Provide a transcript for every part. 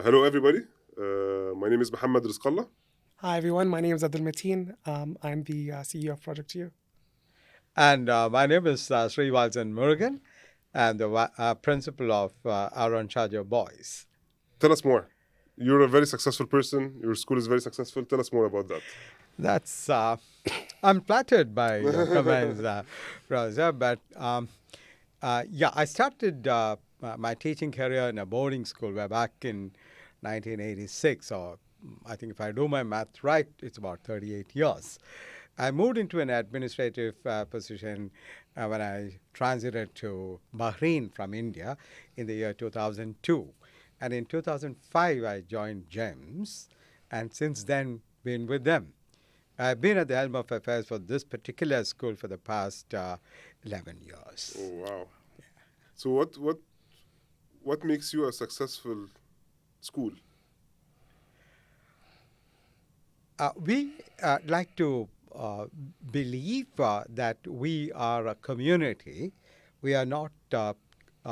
Hello, everybody. My name is Mohammed Rizkallah. Hi, everyone. My name is Abdul Matheen. I'm the CEO of Project U. And my name is Srivalsan Murugan. I'm the principal of Sharjah Boys. Tell us more. You're a very successful person. Your school is very successful. Tell us more about that. That's I'm flattered by your comments, Raza. But I started my teaching career in a boarding school way back in 1986, or I think if I do my math right, it's about 38 years. I moved into an administrative position when I transited to Matheen from India in the year 2002. And in 2005, I joined GEMS, and since then, been with them. I've been at the helm of affairs for this particular school for the past 11 years. Oh, wow. Yeah. So what makes you a successful school? We like to believe that we are a community. We are not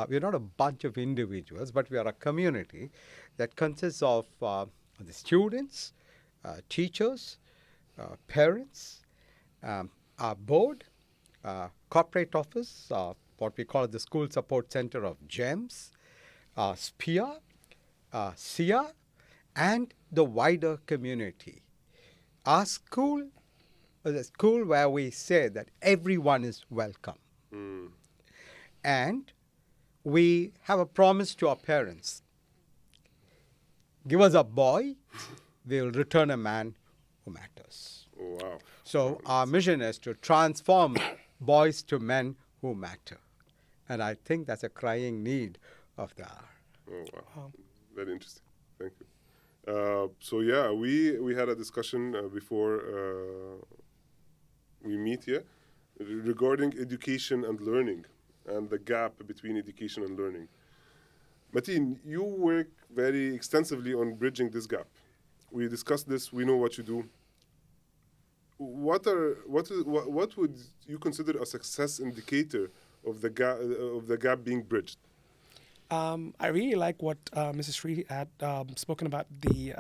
we're not a bunch of individuals, but we are a community that consists of the students, teachers, parents, our board, corporate office, what we call the School Support Center of GEMS, SPIA, SIA, and the wider community. Our school is a school where we say that everyone is welcome. And we have a promise to our parents. Give us a boy, we will return a man who matters. Oh, wow. So our mission is to transform boys to men who matter. And I think that's a crying need of the hour. Oh, wow. Very interesting. Thank you. We had a discussion before we meet here regarding education and learning and the gap between education and learning. Matheen, you work very extensively on bridging this gap. We discussed this. We know what you do. What would you consider a success indicator of the gap being bridged? I really like what Mrs. Sri had spoken about the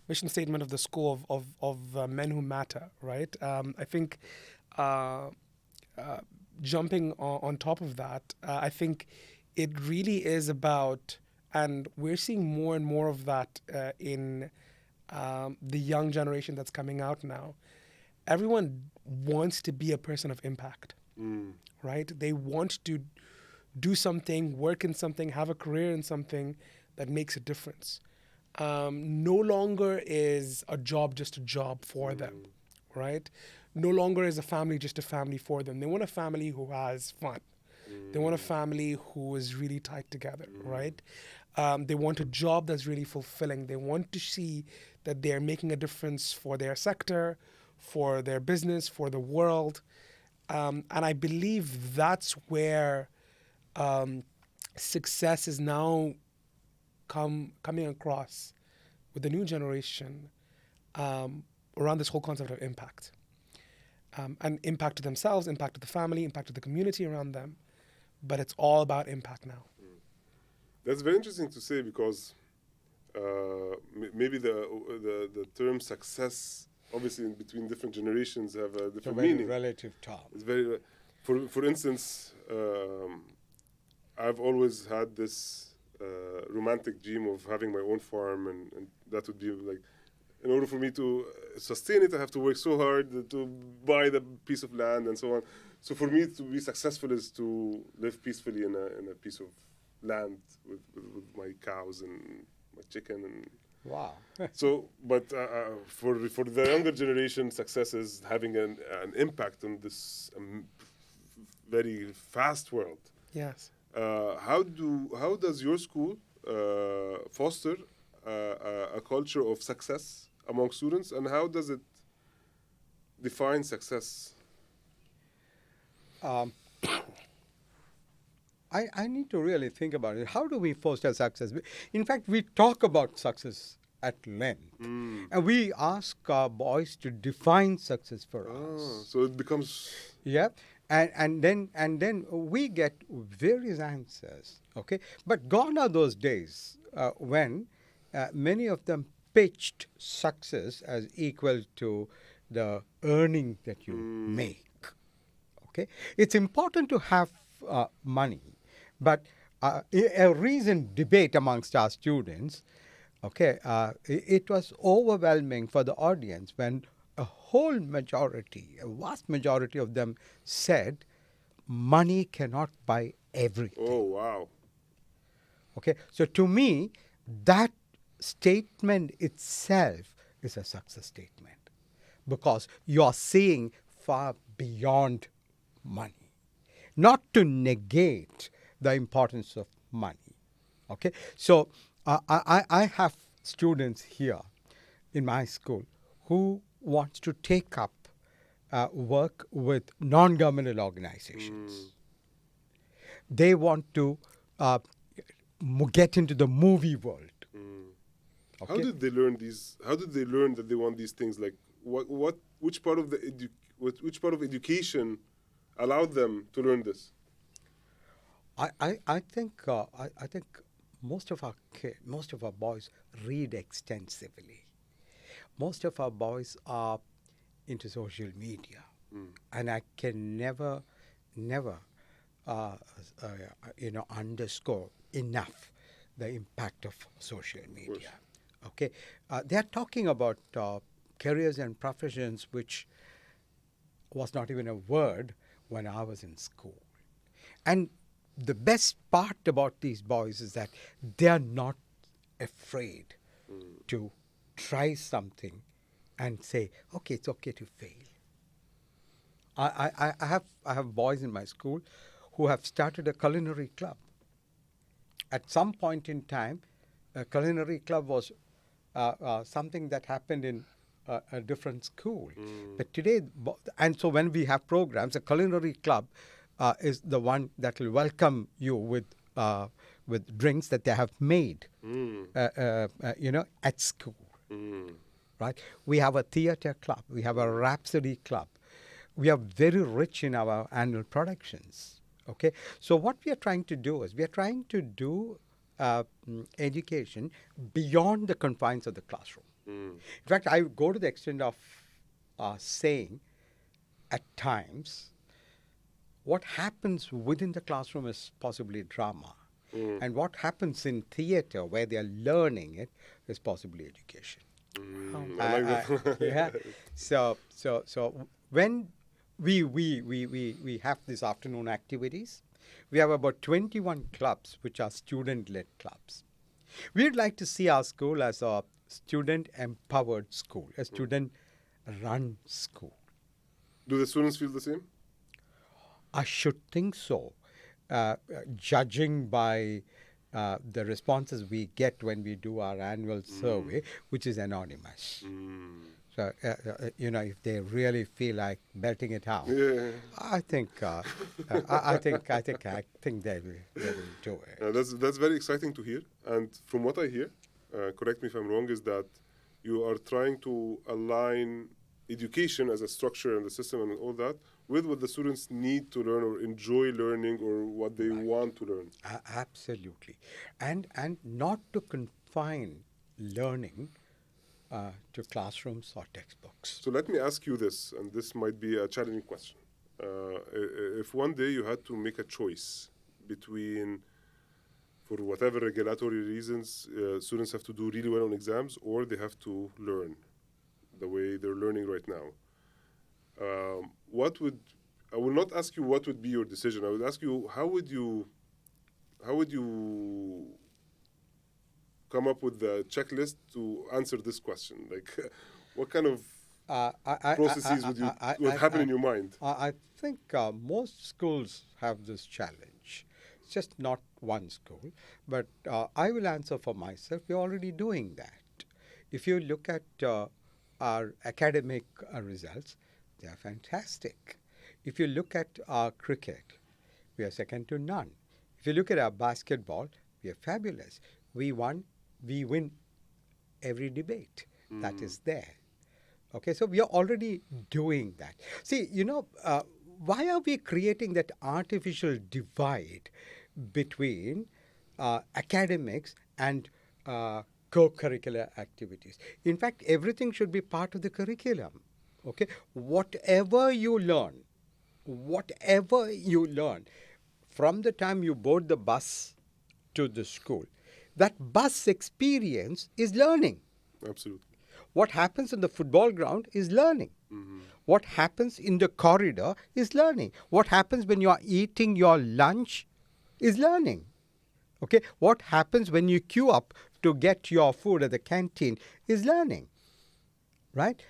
mission statement of the school of men who matter, right? I think jumping on top of that, I think it really is about, and we're seeing more and more of that in the young generation that's coming out now. Everyone wants to be a person of impact, right? They want to do something, work in something, have a career in something that makes a difference. No longer is a job just a job for them, right? No longer is a family just a family for them. They want a family who has fun. They want a family who is really tied together, right? They want a job that's really fulfilling. They want to see that they're making a difference for their sector, for their business, for the world. And I believe that's where success is now coming across with the new generation around this whole concept of impact. And impact to themselves, impact to the family, impact to the community around them. But it's all about impact now. That's very interesting to say because maybe the term success, obviously in between different generations, have a different meaning. Relative term. It's very, for instance, I've always had this romantic dream of having my own farm, and that would be like, in order for me to sustain it, I have to work so hard to buy the piece of land and so on. So for me to be successful is to live peacefully in a piece of land with my cows and my chicken and. Wow. So, but for the younger generation, success is having an impact on this very fast world. Yes. How does your school foster a culture of success among students, and how does it define success? I need to really think about it. How do we foster success? In fact, we talk about success at length, and we ask our boys to define success for us. So it becomes and then we get various answers. Okay, but gone are those days when many of them pitched success as equal to the earning that you make. Okay, it's important to have money, but a recent debate amongst our students, okay, it was overwhelming for the audience when a vast majority of them said, money cannot buy everything. Oh, wow. Okay, so to me, that statement itself is a success statement because you are seeing far beyond money, not to negate the importance of money. Okay, so I have students here in my school who wants to take up work with non-governmental organizations. They want to get into the movie world. Okay? How did they learn these? How did they learn that they want these things? Like, which part of education allowed them to learn this? I think most of our boys read extensively. Most of our boys are into social media, and I can never underscore enough the impact of social media. Okay, they are talking about careers and professions which was not even a word when I was in school. And the best part about these boys is that they are not afraid to try something and say, okay, it's okay to fail. I have boys in my school who have started a culinary club. At some point in time, a culinary club was something that happened in a different school. But today, and so when we have programs, a culinary club is the one that will welcome you with drinks that they have made, at school. Right? We have a theater club. We have a Rhapsody club. We are very rich in our annual productions. Okay, so what we are trying to do is we are trying to do education beyond the confines of the classroom. In fact, I go to the extent of saying at times what happens within the classroom is possibly drama. And what happens in theater where they are learning it is possibly education. I like that. Yeah. So when we have these afternoon activities, we have about 21 clubs which are student-led clubs. We'd like to see our school as a student-empowered school, a student-run school. Do the students feel the same? I should think so, judging by the responses we get when we do our annual survey, which is anonymous. So, if they really feel like belting it out, I think they will do it. That's very exciting to hear. And from what I hear, correct me if I'm wrong, is that you are trying to align education as a structure and the system and all that with what the students need to learn or enjoy learning or what they want to learn. Absolutely. And not to confine learning to classrooms or textbooks. So let me ask you this, and this might be a challenging question. If one day you had to make a choice between, for whatever regulatory reasons, students have to do really well on exams or they have to learn the way they're learning right now, I will not ask you what would be your decision. I would ask you, how would you come up with the checklist to answer this question? Like, what kind of processes would happen in your mind? I think most schools have this challenge. It's just not one school. But I will answer for myself. We're already doing that. If you look at our academic results, they are fantastic. If you look at our cricket, we are second to none. If you look at our basketball, we are fabulous. We win every debate that is there. Okay, so we are already doing that. See, why are we creating that artificial divide between academics and co-curricular activities. In fact, everything should be part of the curriculum. Okay, whatever you learn, from the time you board the bus to the school, that bus experience is learning. Absolutely. What happens in the football ground is learning. What happens in the corridor is learning. What happens when you are eating your lunch is learning. Okay, what happens when you queue up to get your food at the canteen is learning, right?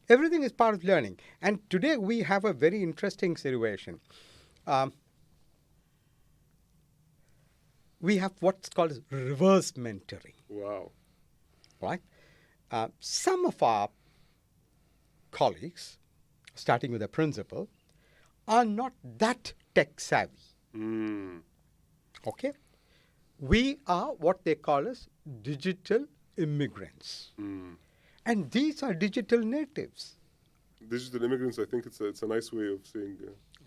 Everything is part of learning. And today we have a very interesting situation. We have what's called as reverse mentoring, Wow. right? Some of our colleagues, starting with the principal, are not that tech savvy. Okay? We are what they call as digital immigrants. And these are digital natives. Digital immigrants, I think it's a nice way of saying.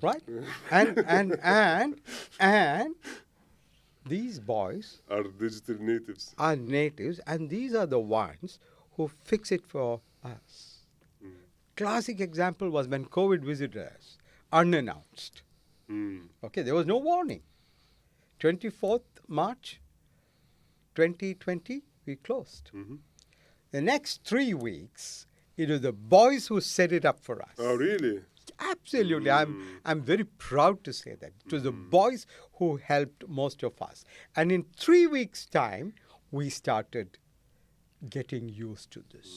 Right? and these boys Are digital natives. are natives, and these are the ones who fix it for us. Classic example was when COVID visited us, unannounced. Okay, there was no warning. 24th March 2020, we closed. The next 3 weeks, it was the boys who set it up for us. Oh, really? Absolutely. I'm very proud to say that. It was the boys who helped most of us. And in 3 weeks' time, we started getting used to this.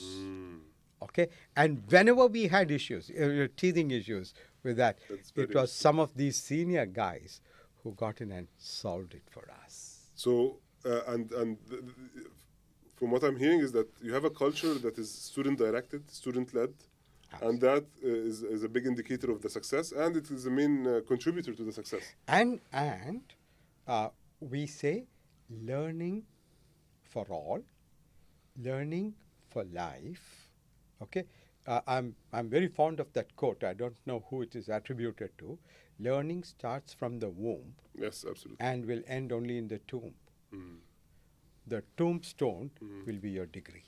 Okay? And whenever we had issues, teething issues with that, it was some of these senior guys who got in and solved it for us. So, from what I'm hearing is that you have a culture that is student-directed, student-led, and that is a big indicator of the success, and it is the main contributor to the success. And we say learning for all, learning for life. Okay, I'm very fond of that quote. I don't know who it is attributed to. Learning starts from the womb. Yes, absolutely. And will end only in the tomb. The tombstone will be your degree.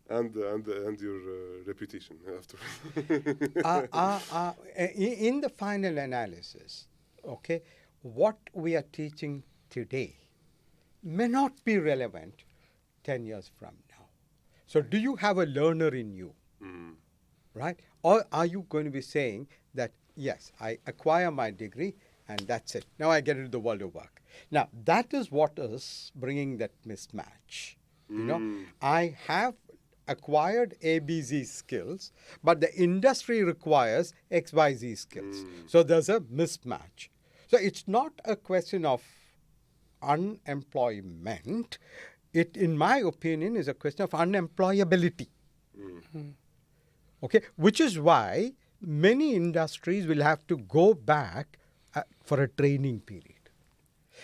And your reputation after. In the final analysis, okay, what we are teaching today may not be relevant 10 years from now. So do you have a learner in you? Right? Or are you going to be saying that, yes, I acquire my degree and that's it. Now I get into the world of work. Now, that is what is bringing that mismatch. You know, I have acquired ABC skills, but the industry requires XYZ skills. So there's a mismatch. So it's not a question of unemployment. It, in my opinion, is a question of unemployability. Okay, which is why many industries will have to go back for a training period.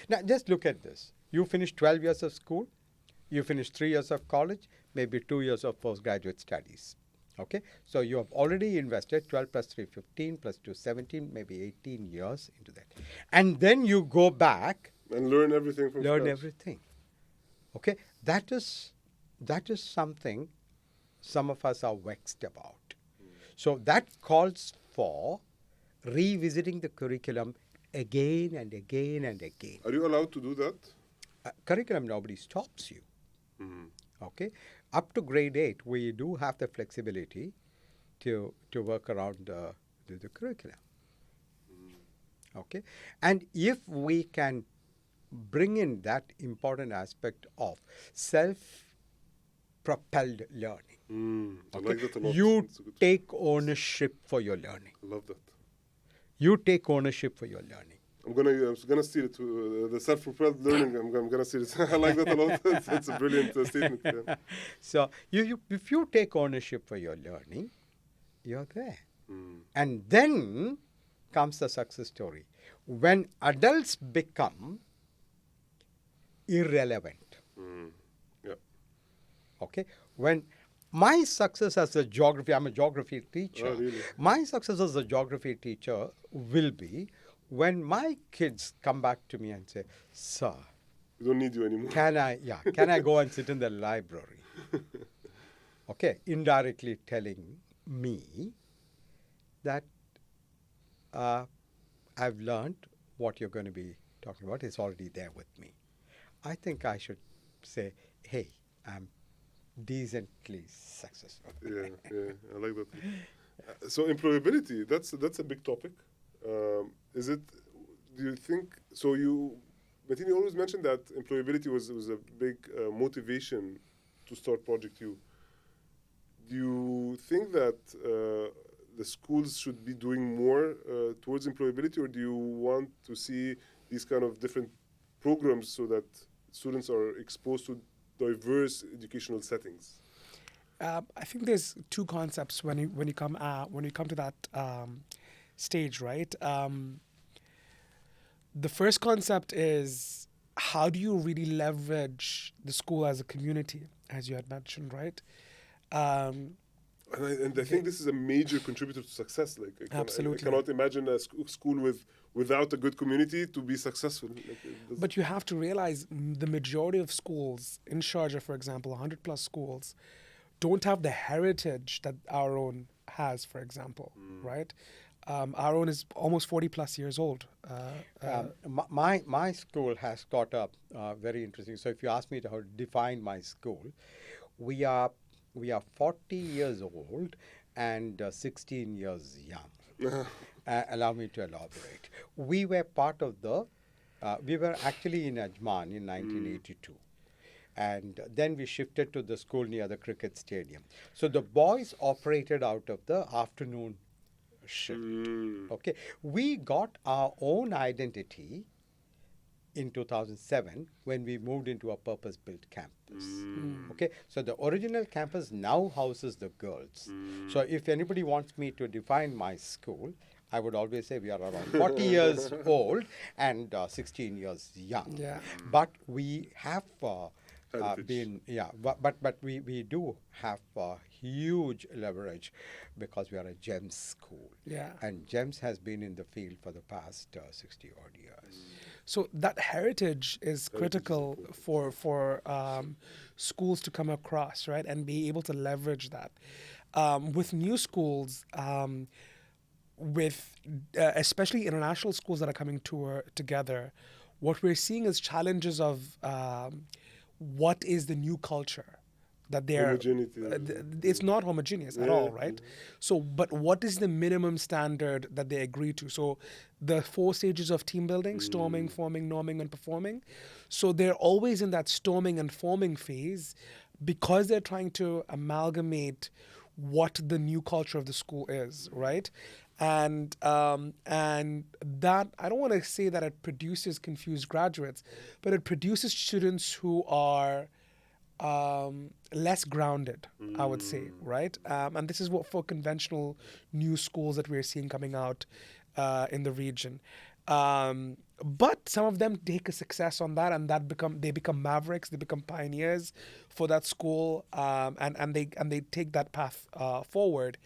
Now, just look at this. You finish 12 years of school, you finish 3 years of college, maybe 2 years of postgraduate studies. Okay, so you have already invested 12 plus 3, 15, plus 2, 17, maybe 18 years into that. And then you go back and learn everything from learn scratch. everything. Okay, that is something some of us are vexed about. So that calls for revisiting the curriculum again and again and again. Are you allowed to do that? Curriculum, nobody stops you. Okay, up to grade 8, we do have the flexibility to work around the curriculum. Okay, and if we can bring in that important aspect of self-propelled learning. I like that a lot. You It's a good- take ownership for your learning. I love that. You take ownership for your learning. I'm gonna steal it. The self-propelled learning. I'm gonna steal it. I like that a lot. It's a brilliant statement. Yeah. So if you take ownership for your learning, you're there. And then comes the success story. When adults become irrelevant. Yeah. Okay, when my success as a geography, I'm a geography teacher. Oh, really? My success as a geography teacher will be when my kids come back to me and say, "Sir, We don't need you anymore. Can I go and sit in the library? Okay, indirectly telling me that I've learned what you're going to be talking about. It's already there with me. I think I should say, hey, I'm decently successful. Yeah, I like that. So employability, that's a big topic. Is it? Do you think so? Matheen, you always mentioned that employability was a big motivation to start Project U. Do you think that the schools should be doing more towards employability, or do you want to see these kind of different programs so that students are exposed to diverse educational settings? I think there's two concepts when you come to that stage, right? The first concept is, how do you really leverage the school as a community, as you had mentioned, right? And I think this is a major contributor to success. Like Absolutely. I cannot imagine a school without a good community to be successful. But you have to realize the majority of schools in Sharjah, for example, 100 plus schools, don't have the heritage that our own has, for example, right? Our own is almost 40 plus years old. My school has got a very interesting. So if you ask me to define my school, we are 40 years old and 16 years young. Allow me to elaborate. We were part of we were actually in Ajman in 1982. And then we shifted to the school near the cricket stadium. So the boys operated out of the afternoon shift. Okay. We got our own identity in 2007 when we moved into a purpose-built campus. Okay, so the original campus now houses the girls. So if anybody wants me to define my school, I would always say we are around 40 years old and 16 years young. Yeah. But we have but we do have huge leverage because we are a GEMS school. Yeah. And GEMS has been in the field for the past 60 odd years. So that heritage is critical for schools to come across, right, and be able to leverage that. With new schools, with especially international schools that are coming together, what we're seeing is challenges of what is the new culture that they're. It's not homogeneous at all, right? So, but what is the minimum standard that they agree to? So, the 4 stages of team building: storming, forming, norming, and performing. So they're always in that storming and forming phase because they're trying to amalgamate what the new culture of the school is, right? And that, I don't want to say that it produces confused graduates, but it produces students who are less grounded, I would say, right? And this is what for conventional new schools that we're seeing coming out in the region. But some of them take a success on that, and they become mavericks, they become pioneers for that school, and they take that path forward.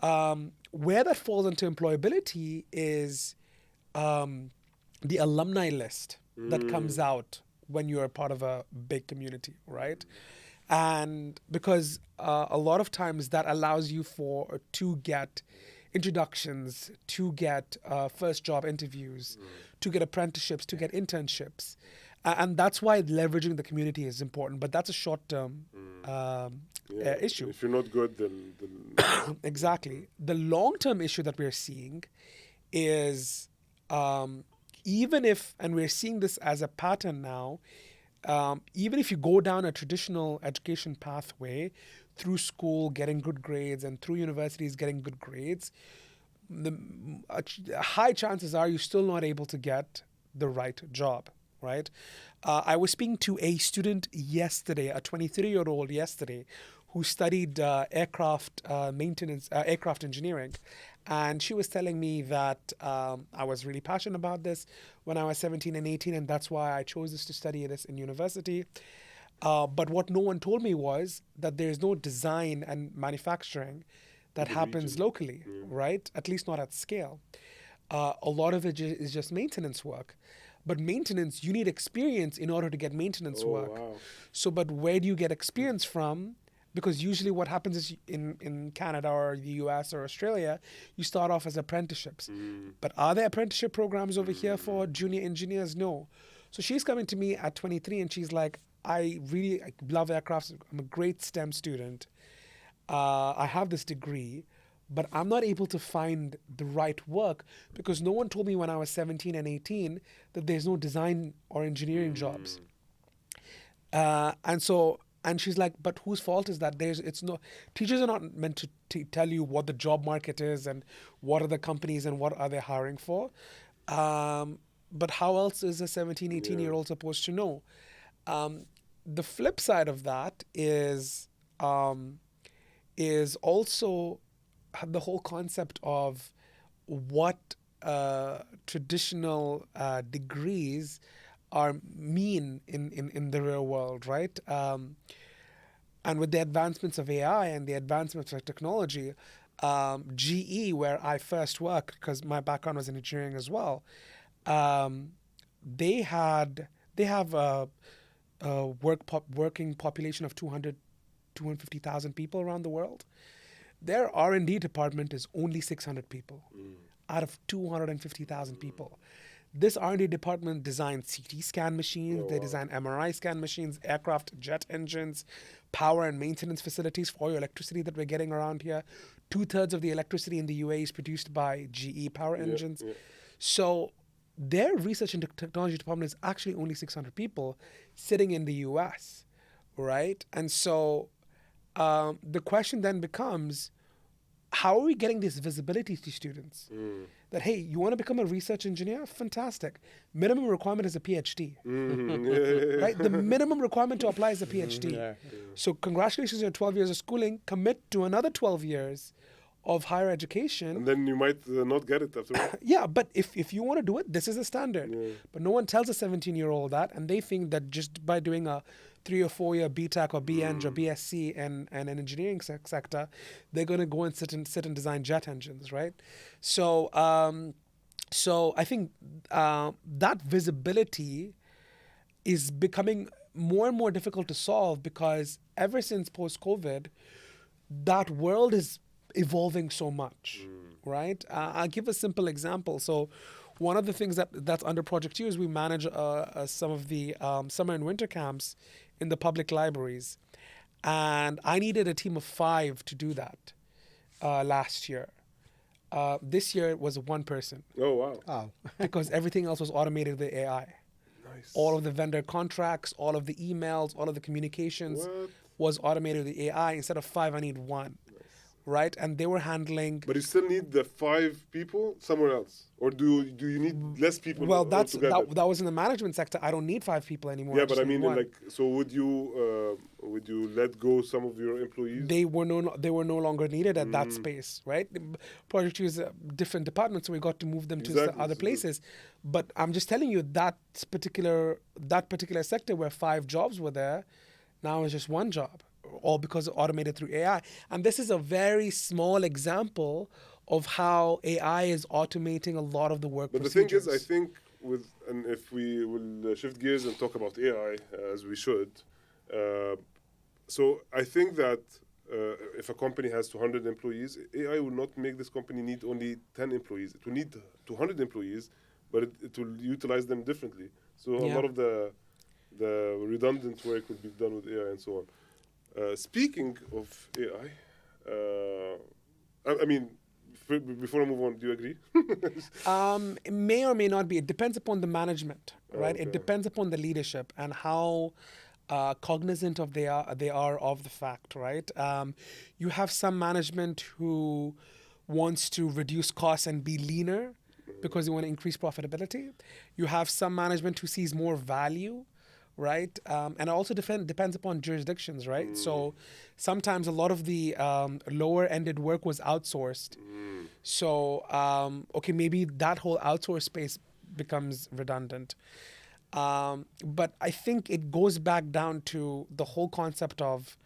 Where that falls into employability is the alumni list that comes out when you're part of a big community, right? And because a lot of times that allows you to get introductions, to get first job interviews, to get apprenticeships, to get internships. And that's why leveraging the community is important, but that's a short-term issue. If you're not good, then Exactly. The long-term issue that we're seeing is even if, and we're seeing this as a pattern now, even if you go down a traditional education pathway through school, getting good grades, and through universities, getting good grades, high chances are you're still not able to get the right job, right? I was speaking to a student yesterday, a 23-year-old yesterday, who studied aircraft maintenance, aircraft engineering. And she was telling me that I was really passionate about this when I was 17 and 18, and that's why I chose this to study this in university. But what no one told me was that there's no design and manufacturing that happens locally, right? At least not at scale. A lot of it is just maintenance work. But maintenance, you need experience in order to get maintenance Oh, work. wow. So, but where do you get experience from? Because usually what happens is in Canada or the US or Australia, you start off as apprenticeships. But are there apprenticeship programs over here for junior engineers? No. So she's coming to me at 23 and she's like, I love aircraft. I'm a great STEM student. I have this degree, but I'm not able to find the right work because no one told me when I was 17 and 18 that there's no design or engineering jobs. And she's like, but whose fault is that? Teachers are not meant to tell you what the job market is and what are the companies and what are they hiring for. But how else is a 17, 18-year-old supposed to know? The flip side of that is also the whole concept of what traditional degrees are mean in the real world, right? And with the advancements of AI and the advancements of technology, GE, where I first worked, because my background was in engineering as well, they have a working population of 250,000 people around the world. Their R&D department is only 600 people out of 250,000 people. This R&D department designs CT scan machines, they design MRI scan machines, aircraft jet engines, power and maintenance facilities for your electricity that we're getting around here. 2/3 of the electricity in the UAE is produced by GE power engines. So their research and technology department is actually only 600 people sitting in the US, right? And so the question then becomes, how are we getting this visibility to students? That, hey, you want to become a research engineer? Fantastic. Minimum requirement is a PhD. Right? The minimum requirement to apply is a PhD. So congratulations on your 12 years of schooling. Commit to another 12 years of higher education. And then you might not get it after all. Yeah, but if you want to do it, this is the standard. But no one tells a 17-year-old that, and they think that just by doing a 3 or 4 year BTech or BEng or BSc and an engineering sector, they're going to go and sit and design jet engines, right? So I think that visibility is becoming more and more difficult to solve because ever since post-COVID, that world is evolving so much, right? I'll give a simple example. So one of the things that's under Project U is we manage some of the summer and winter camps in the public libraries. And I needed a team of 5 to do that last year. This year it was 1 person. Oh, wow. Oh. Because everything else was automated with AI. Nice. All of the vendor contracts, all of the emails, all of the communications was automated with AI. Instead of 5, I need 1. Right? And they were handling... But you still need the 5 people somewhere else? Or do you need less people? Well, that was in the management sector. I don't need 5 people anymore. Yeah, but I mean, so would you let go some of your employees? They were no longer needed at that space, right? Project U is a different department, so we got to move them to other places. But I'm just telling you that particular sector where 5 jobs were there, now is just 1 job. All because automated through AI. And this is a very small example of how AI is automating a lot of the work procedures. The thing is, I think and if we will shift gears and talk about AI, as we should, so I think that if a company has 200 employees, AI will not make this company need only 10 employees. It will need 200 employees, but it will utilize them differently. So a lot of the redundant work will be done with AI and so on. Speaking of AI, I mean, before I move on, do you agree? It may or may not be. It depends upon the management, right? Okay. It depends upon the leadership and how cognizant they are of the fact, right? You have some management who wants to reduce costs and be leaner because they want to increase profitability. You have some management who sees more value, right? And it also depends upon jurisdictions, right? So sometimes a lot of the lower-ended work was outsourced. So, okay, maybe that whole outsource space becomes redundant. But I think it goes back down to the whole concept of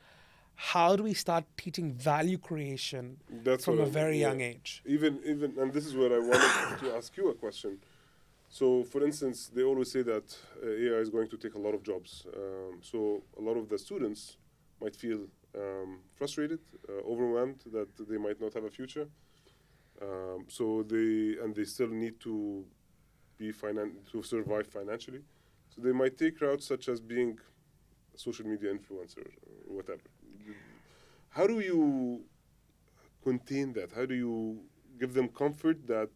how do we start teaching value creation from a very young age? Even, and this is where I wanted to ask you a question. So, for instance, they always say that AI is going to take a lot of jobs. So, a lot of the students might feel frustrated, overwhelmed that they might not have a future. So they still need to to survive financially. So they might take routes such as being a social media influencer or whatever. How do you contain that? How do you give them comfort that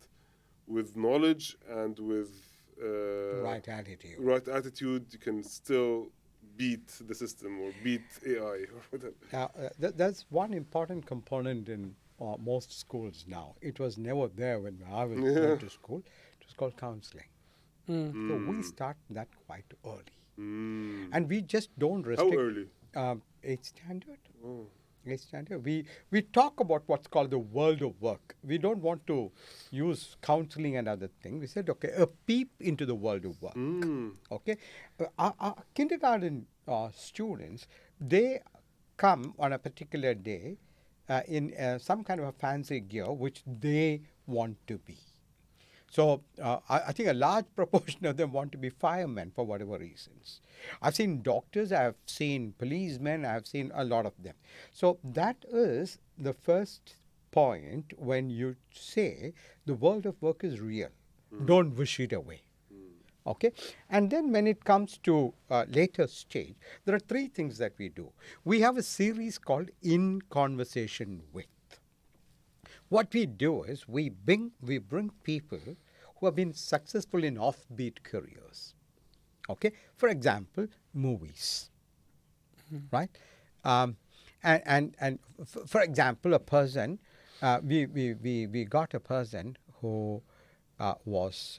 with knowledge and with Right attitude. right attitude, you can still beat the system or beat AI or whatever? That's one important component in most schools now. It was never there when I was going to school. It was called counseling. So we start that quite early. And we just don't restrict. How early? 8th standard. Oh. 8th standard. We talk about what's called the world of work. We don't want to use counseling and other things. We said, okay, a peep into the world of work. Okay, our kindergarten students, they come on a particular day in some kind of a fancy gear which they want to be. So I think a large proportion of them want to be firemen for whatever reasons. I've seen doctors, I've seen policemen, I've seen a lot of them. So that is the first point when you say the world of work is real. Don't wish it away. Okay, and then when it comes to later stage, there are 3 things that we do. We have a series called In Conversation With. What we do is we bring people who have been successful in offbeat careers. Okay, for example, movies, right? For example, a person we got a person who was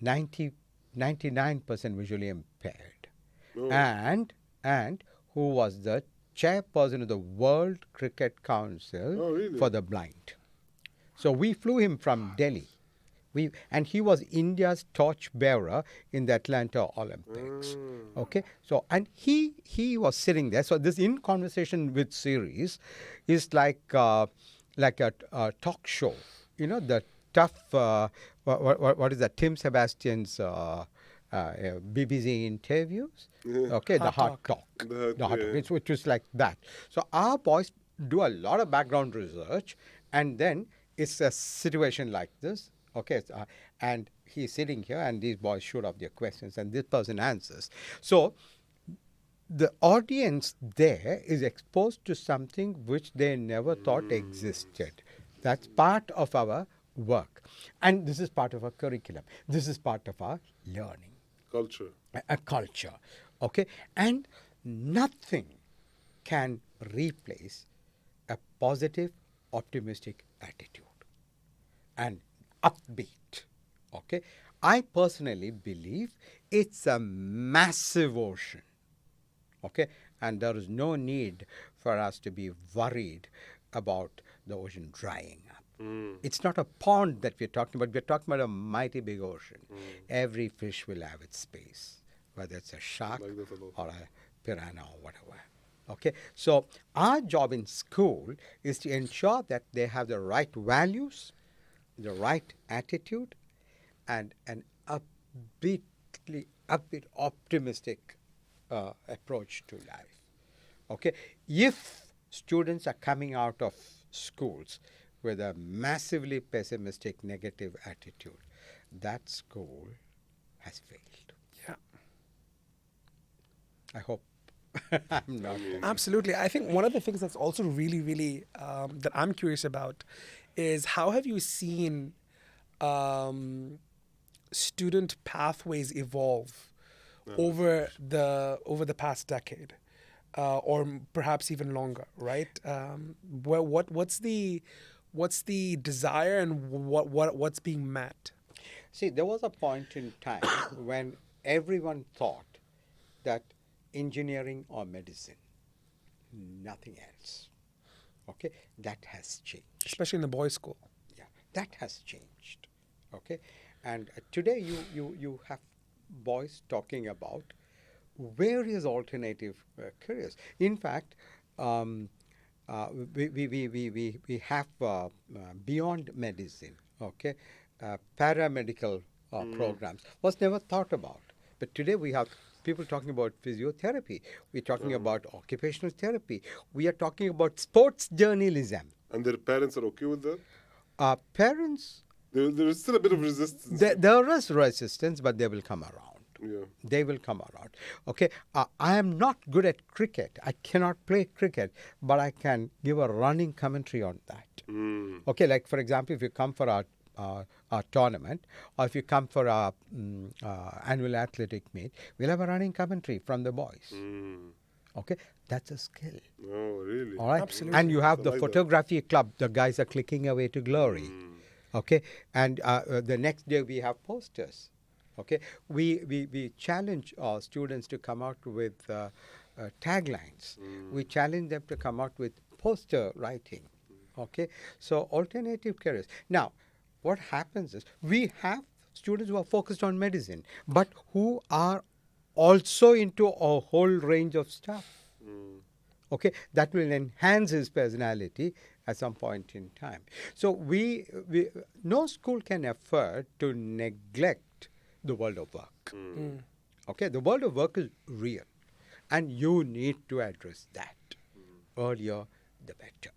99% visually impaired, and who was the chairperson of the World Cricket Council for the blind. So we flew him from Delhi. And he was India's torchbearer in the Atlanta Olympics. Okay, so and he was sitting there. So this In Conversation With series is like a talk show. You know, the tough what is that? Tim Sebastian's BBC interviews. Okay, the hard talk. The hard talk. Which was like that. So our boys do a lot of background research, and then it's a situation like this. Okay, and he's sitting here, and these boys shoot up their questions, and this person answers. So the audience there is exposed to something which they never thought existed. That's part of our work, and this is part of our curriculum. This is part of our learning. Culture. A culture, okay? And nothing can replace a positive, optimistic attitude and upbeat, okay? I personally believe it's a massive ocean, okay? And there is no need for us to be worried about the ocean drying up. It's not a pond that we're talking about. We're talking about a mighty big ocean. Every fish will have its space, whether it's a shark or a piranha or whatever. Okay, so our job in school is to ensure that they have the right values, the right attitude, and an upbeat, optimistic approach to life. Okay, if students are coming out of schools with a massively pessimistic, negative attitude, that school has failed. Yeah. I hope I'm not. Absolutely. I think one of the things that's also really, really that I'm curious about is how have you seen student pathways evolve over the past decade, or perhaps even longer, right? What's the desire and what's being met? See, there was a point in time when everyone thought that engineering or medicine, nothing else. Okay, that has changed. Especially in the boys' school. Yeah, that has changed. Okay, and today you have boys talking about various alternative careers. In fact, we have beyond medicine. Okay, paramedical programs was never thought about. But today we have people talking about physiotherapy. We're talking about occupational therapy. We are talking about sports journalism. And their parents are okay with that? Parents, There is still a bit of resistance. there is resistance, but they will come around. Yeah. They will come around. Okay, I am not good at cricket. I cannot play cricket, but I can give a running commentary on that. Okay, like for example, if you come for our tournament, or if you come for our annual athletic meet, we'll have a running commentary from the boys. Okay, that's a skill. Oh, really? All right, Absolutely. and you have I the like that. photography club. The guys are clicking away to glory. Okay, and the next day we have posters. Okay, we challenge students to come out with taglines. We challenge them to come out with poster writing. Okay, so alternative careers. Now, what happens is we have students who are focused on medicine, but who are also into a whole range of stuff. Okay, that will enhance his personality at some point in time. So we no school can afford to neglect the world of work. Okay, the world of work is real, and you need to address that earlier the better.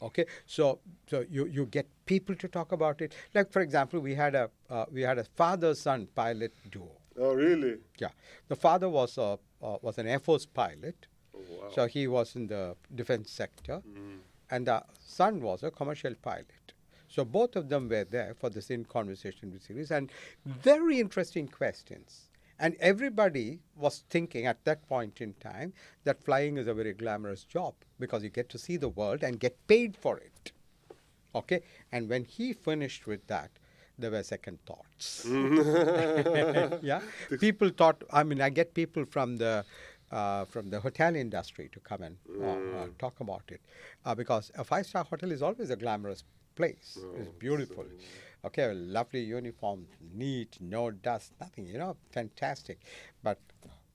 Okay, so you get people to talk about it. Like for example, we had a father-son pilot duo. Oh, really? Yeah, the father was an Air Force pilot, Oh, wow. so he was in the defense sector, and the son was a commercial pilot. So both of them were there for the same conversation series, and very interesting questions. And everybody was thinking at that point in time that flying is a very glamorous job because you get to see the world and get paid for it. Okay, and when he finished with that, there were second thoughts. Yeah, people thought. I mean, I get people from the hotel industry to come and talk about it because a 5-star hotel is always a glamorous place. It's beautiful. Okay, lovely uniform, neat, no dust, nothing. Fantastic. But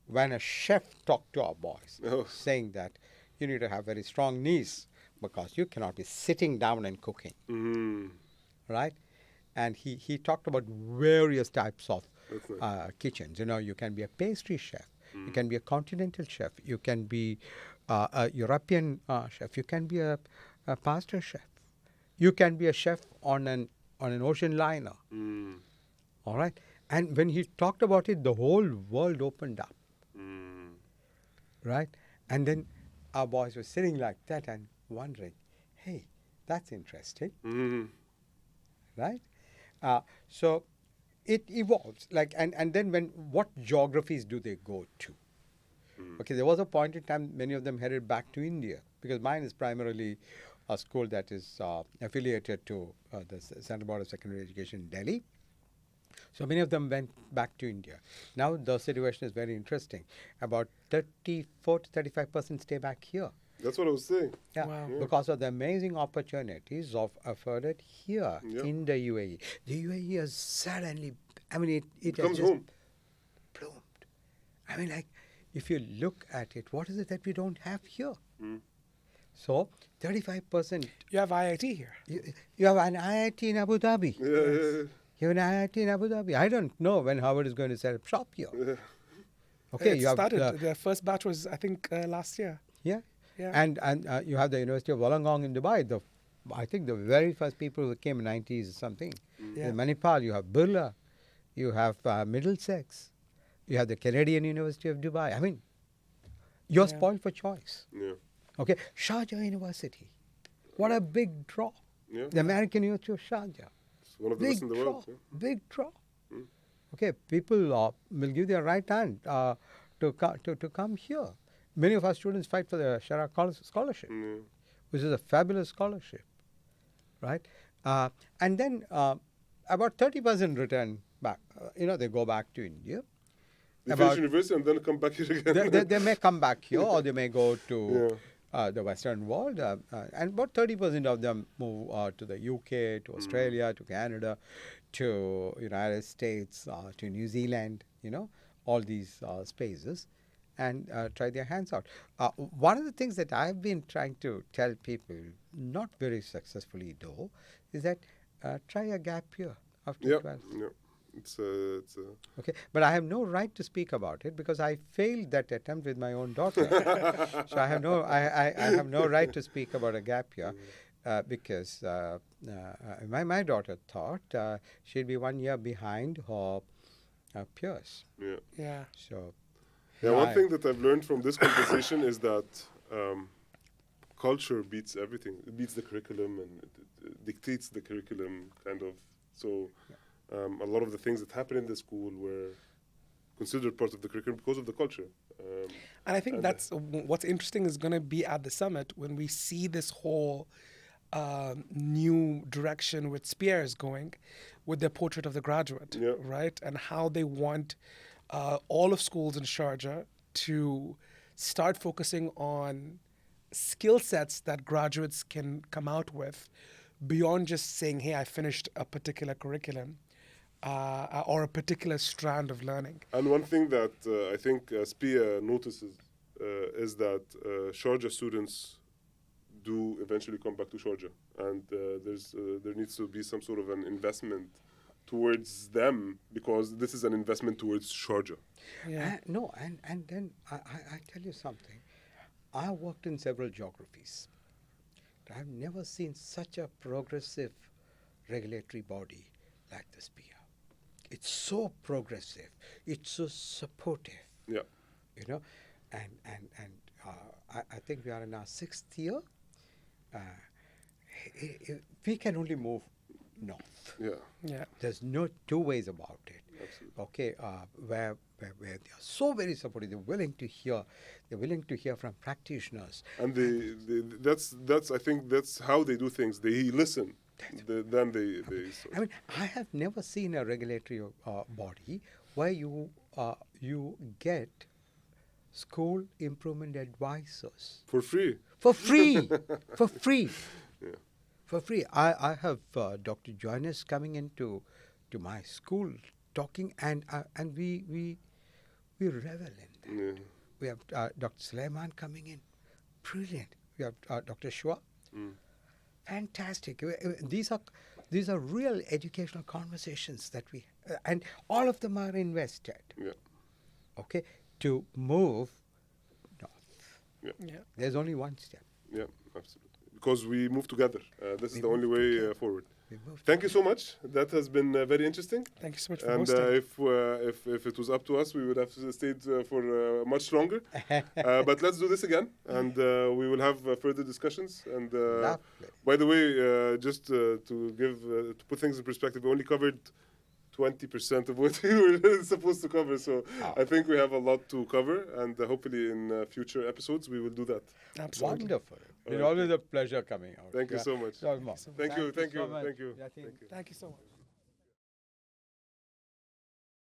when a chef talked to our boys, saying that you need to have very strong knees because you cannot be sitting down and cooking, right? And he talked about various types of kitchens. You can be a pastry chef. You can be a continental chef. You can be a European chef. You can be a pasta chef. You can be a chef on an ocean liner. All right. And when he talked about it, the whole world opened up. Right. And then our boys were sitting like that and wondering, hey, that's interesting. Right. So it evolves. And then what geographies do they go to? Okay, there was a point in time many of them headed back to India because mine is primarily a school that is affiliated to the Central Board of Secondary Education in Delhi. So many of them went back to India. Now the situation is very interesting. About 34 to 35% stay back here. That's what I was saying. Yeah, Wow. because of the amazing opportunities afforded here in the UAE. The UAE has suddenly, it has comes just home. bloomed. If you look at it, what is it that we don't have here? So 35%. You have IIT here. You have an IIT in Abu Dhabi. Yeah. You have an IIT in Abu Dhabi. I don't know when Harvard is going to set up shop here. Okay, It you have started. The first batch was, I think, last year. Yeah. Yeah. And you have the University of Wollongong in Dubai. I think the very first people who came in the 90s or something. Yeah. In Manipal, you have Birla. You have Middlesex. You have the Canadian University of Dubai. You're Yeah. spoiled for choice. Yeah. Okay, Sharjah University. What a big draw. Yeah. The American University of Sharjah. It's one of the best in the draw. world. Yeah. Big draw. Okay, people will give their right hand to come here. Many of our students fight for the Sharia scholarship, which is a fabulous scholarship, right? And then about 30% return back. They go back to India. They finish university and then come back here again. They may come back here or they may go to the Western world. And about 30% of them move to the UK, to Australia, to Canada, to United States, to New Zealand, all these spaces, and try their hands out. One of the things that I've been trying to tell people, not very successfully though, is that try a gap year after 12. Yeah. It's a Okay, but I have no right to speak about it because I failed that attempt with my own daughter. So I have no right to speak about a gap year because my daughter thought she'd be 1 year behind her peers. yeah. Yeah. So Yeah, no, one thing that I've learned from this conversation is that culture beats everything. It beats the curriculum and it dictates the curriculum, kind of. So a lot of the things that happen in the school were considered part of the curriculum because of the culture. And I think that's what's interesting is going to be at the summit when we see this whole new direction with Spears going with their portrait of the graduate, Yeah. right? And how they want all of schools in Sharjah to start focusing on skill sets that graduates can come out with beyond just saying, hey, I finished a particular curriculum or a particular strand of learning. And one thing that I think SPIA notices is that Sharjah students do eventually come back to Sharjah, and there needs to be some sort of an investment towards them because this is an investment towards Sharjah. Yeah. No, and then I tell you something. I worked in several geographies. I've never seen such a progressive regulatory body like the SPIA. It's so progressive. It's so supportive. Yeah. You know, and I think we are in our 6th year. We can only move north. Yeah. Yeah. There's no two ways about it. Absolutely. Okay, where they are so very supportive. They're willing to hear. They're willing to hear from practitioners. And that's I think that's how they do things. They listen. Then they I mean, I have never seen a regulatory body where you get school improvement advisors for free. for free, for free. Yeah. For free. I have Dr. Johannes coming into my school talking, and we revel in that. Yeah. We have Dr. Suleiman coming in, brilliant. We have Dr. Shua, fantastic. These are real educational conversations that we and all of them are invested. Yeah. Okay, to move north. Yeah. Yeah. There's only one step. Yeah. Absolutely. Because we move together. This is We the only move way together. forward. We move Thank you so much. That has been very interesting. Thank you so much for And hosting. if it was up to us, we would have stayed for much longer. But let's do this again, and we will have further discussions. And Lovely. by the way, just to put things in perspective, we only covered 20% of what we were supposed to cover. So I think we have a lot to cover, and hopefully in future episodes we will do that. Absolutely. Wonderful. It's right. always a pleasure coming out. Thank you so much. So much. Thank you. so much. Thank you. Yatin. Thank you. Thank you so much.